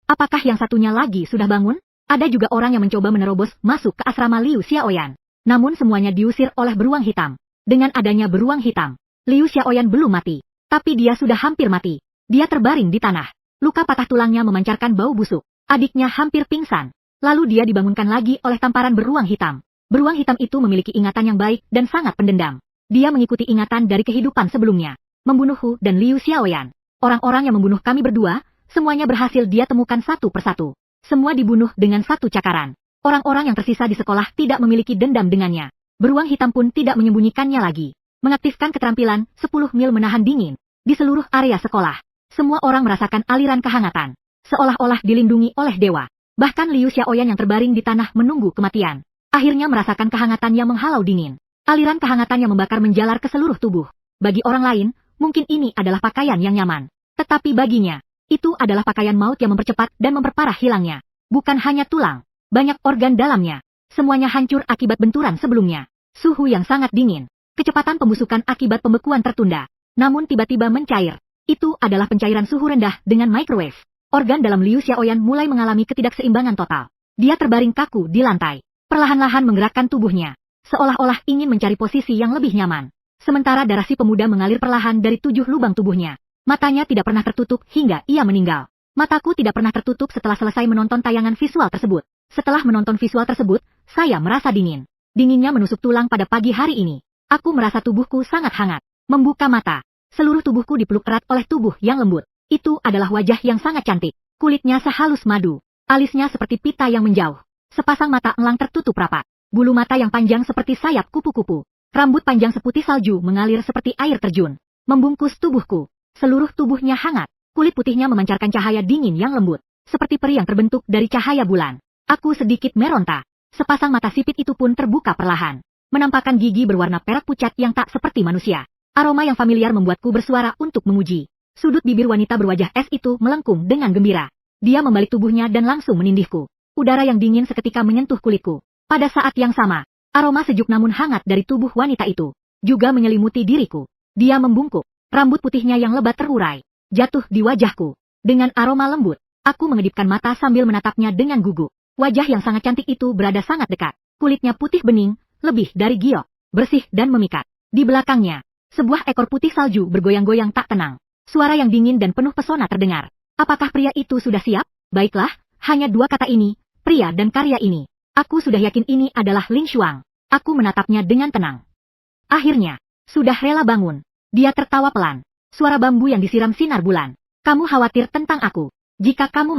Apakah yang satunya lagi sudah bangun? Ada juga orang yang mencoba menerobos masuk ke asrama Liu Xiaoyan. Namun semuanya diusir oleh beruang hitam. Dengan adanya beruang hitam, Liu Xiaoyan belum mati. Tapi dia sudah hampir mati. Dia terbaring di tanah. Luka patah tulangnya memancarkan bau busuk. Adiknya hampir pingsan. Lalu dia dibangunkan lagi oleh tamparan beruang hitam. Beruang hitam itu memiliki ingatan yang baik dan sangat pendendam. Dia mengikuti ingatan dari kehidupan sebelumnya. Membunuhku dan Liu Xiaoyan. Orang-orang yang membunuh kami berdua, semuanya berhasil dia temukan satu persatu. Semua dibunuh dengan satu cakaran. Orang-orang yang tersisa di sekolah tidak memiliki dendam dengannya. Beruang hitam pun tidak menyembunyikannya lagi. Mengaktifkan keterampilan 10 mil menahan dingin. Di seluruh area sekolah, semua orang merasakan aliran kehangatan. Seolah-olah dilindungi oleh dewa. Bahkan Liu Xiaoyan yang terbaring di tanah menunggu kematian. Akhirnya merasakan kehangatan yang menghalau dingin. Aliran kehangatan yang membakar menjalar ke seluruh tubuh. Bagi orang lain, mungkin ini adalah pakaian yang nyaman. Tetapi baginya, itu adalah pakaian maut yang mempercepat dan memperparah hilangnya. Bukan hanya tulang. Banyak organ dalamnya. Semuanya hancur akibat benturan sebelumnya. Suhu yang sangat dingin. Kecepatan pembusukan akibat pembekuan tertunda. Namun tiba-tiba mencair. Itu adalah pencairan suhu rendah dengan microwave. Organ dalam Liu Xiaoyan mulai mengalami ketidakseimbangan total. Dia terbaring kaku di lantai. Perlahan-lahan menggerakkan tubuhnya. Seolah-olah ingin mencari posisi yang lebih nyaman. Sementara darah si pemuda mengalir perlahan dari 7 lubang tubuhnya. Matanya tidak pernah tertutup hingga ia meninggal. Mataku tidak pernah tertutup setelah selesai menonton tayangan visual tersebut. Setelah menonton visual tersebut, saya merasa dingin. Dinginnya menusuk tulang pada pagi hari ini. Aku merasa tubuhku sangat hangat. Membuka mata. Seluruh tubuhku dipeluk erat oleh tubuh yang lembut. Itu adalah wajah yang sangat cantik. Kulitnya sehalus madu. Alisnya seperti pita yang menjauh. Sepasang mata elang tertutup rapat. Bulu mata yang panjang seperti sayap kupu-kupu. Rambut panjang seputih salju mengalir seperti air terjun. Membungkus tubuhku. Seluruh tubuhnya hangat. Kulit putihnya memancarkan cahaya dingin yang lembut. Seperti peri yang terbentuk dari cahaya bulan. Aku sedikit meronta. Sepasang mata sipit itu pun terbuka perlahan, menampakkan gigi berwarna perak pucat yang tak seperti manusia. Aroma yang familiar membuatku bersuara untuk memuji. Sudut bibir wanita berwajah es itu melengkung dengan gembira. Dia membalik tubuhnya dan langsung menindihku. Udara yang dingin seketika menyentuh kulitku. Pada saat yang sama, aroma sejuk namun hangat dari tubuh wanita itu juga menyelimuti diriku. Dia membungkuk, rambut putihnya yang lebat terurai, jatuh di wajahku. Dengan aroma lembut, aku mengedipkan mata sambil menatapnya dengan gugup. Wajah yang sangat cantik itu berada sangat dekat. Kulitnya putih bening, lebih dari giok, bersih dan memikat. Di belakangnya, sebuah ekor putih salju bergoyang-goyang tak tenang. Suara yang dingin dan penuh pesona terdengar. Apakah pria itu sudah siap? Baiklah, hanya dua kata ini, pria dan karya ini. Aku sudah yakin ini adalah Ling Xuang. Aku menatapnya dengan tenang. Akhirnya, sudah rela bangun. Dia tertawa pelan. Suara bambu yang disiram sinar bulan. Kamu khawatir tentang aku. Jika kamu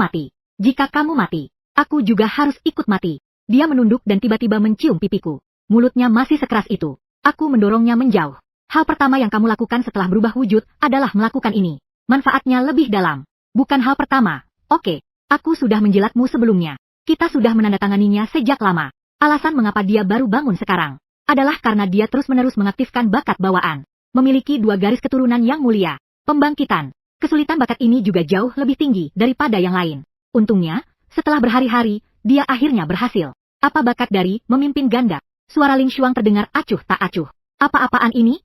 mati, aku juga harus ikut mati. Dia menunduk dan tiba-tiba mencium pipiku. Mulutnya masih sekeras itu. Aku mendorongnya menjauh. Hal pertama yang kamu lakukan setelah berubah wujud adalah melakukan ini. Manfaatnya lebih dalam. Bukan hal pertama. Oke, aku sudah menjilatmu sebelumnya. Kita sudah menandatanganinya sejak lama. Alasan mengapa dia baru bangun sekarang adalah karena dia terus-menerus mengaktifkan bakat bawaan. Memiliki 2 garis keturunan yang mulia. Pembangkitan. Kesulitan bakat ini juga jauh lebih tinggi daripada yang lain. Untungnya, setelah berhari-hari, dia akhirnya berhasil. Apa bakat dari memimpin ganda? Suara Ling Xuang terdengar acuh tak acuh. Apa-apaan ini?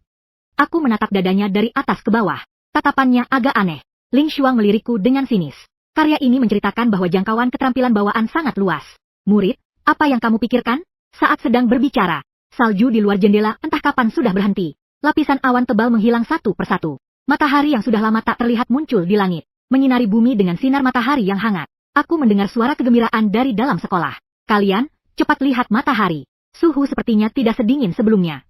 Aku menatap dadanya dari atas ke bawah. Tatapannya agak aneh. Ling Xuang melirikku dengan sinis. Karya ini menceritakan bahwa jangkauan keterampilan bawaan sangat luas. Murid, apa yang kamu pikirkan? Saat sedang berbicara, salju di luar jendela entah kapan sudah berhenti. Lapisan awan tebal menghilang satu persatu. Matahari yang sudah lama tak terlihat muncul di langit, menyinari bumi dengan sinar matahari yang hangat. Aku mendengar suara kegembiraan dari dalam sekolah. Kalian, cepat lihat matahari. Suhu sepertinya tidak sedingin sebelumnya.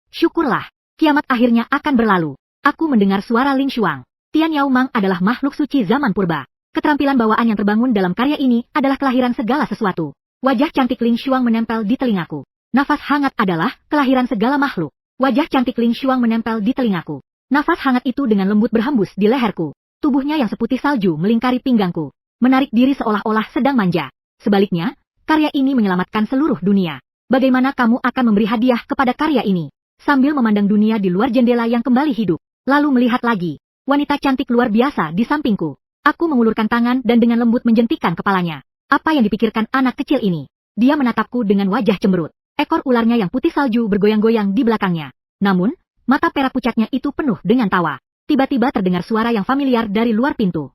Syukurlah, kiamat akhirnya akan berlalu. Aku mendengar suara Ling Xuang. Tian Yao Mang adalah makhluk suci zaman purba. Keterampilan bawaan yang terbangun dalam karya ini adalah kelahiran segala sesuatu. Wajah cantik Ling Xuang menempel di telingaku. Nafas hangat adalah kelahiran segala makhluk. Wajah cantik Ling Xuang menempel di telingaku. Nafas hangat itu dengan lembut berhembus di leherku. Tubuhnya yang seputih salju melingkari pinggangku. Menarik diri seolah-olah sedang manja. Sebaliknya, karya ini menyelamatkan seluruh dunia. Bagaimana kamu akan memberi hadiah kepada karya ini? Sambil memandang dunia di luar jendela yang kembali hidup. Lalu melihat lagi. Wanita cantik luar biasa di sampingku. Aku mengulurkan tangan dan dengan lembut menjentikkan kepalanya. Apa yang dipikirkan anak kecil ini? Dia menatapku dengan wajah cemberut. Ekor ularnya yang putih salju bergoyang-goyang di belakangnya. Namun, mata perak pucatnya itu penuh dengan tawa. Tiba-tiba terdengar suara yang familiar dari luar pintu.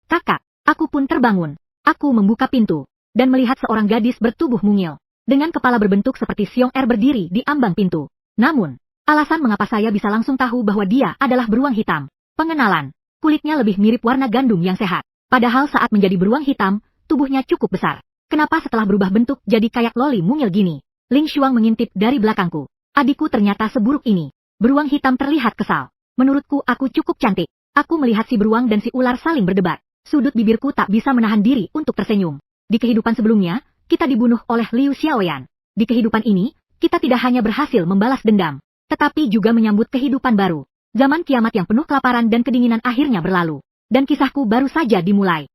Kakak, aku pun terbangun. Aku membuka pintu dan melihat seorang gadis bertubuh mungil. Dengan kepala berbentuk seperti siong er berdiri di ambang pintu. Namun, alasan mengapa saya bisa langsung tahu bahwa dia adalah beruang hitam. Pengenalan. Kulitnya lebih mirip warna gandum yang sehat. Padahal saat menjadi beruang hitam, tubuhnya cukup besar. Kenapa setelah berubah bentuk jadi kayak loli mungil gini? Ling Xuang mengintip dari belakangku. Adikku ternyata seburuk ini. Beruang hitam terlihat kesal. Menurutku aku cukup cantik. Aku melihat si beruang dan si ular saling berdebat. Sudut bibirku tak bisa menahan diri untuk tersenyum. Di kehidupan sebelumnya, kita dibunuh oleh Liu Xiaoyan. Di kehidupan ini, kita tidak hanya berhasil membalas dendam, tetapi juga menyambut kehidupan baru. Zaman kiamat yang penuh kelaparan dan kedinginan akhirnya berlalu. Dan kisahku baru saja dimulai.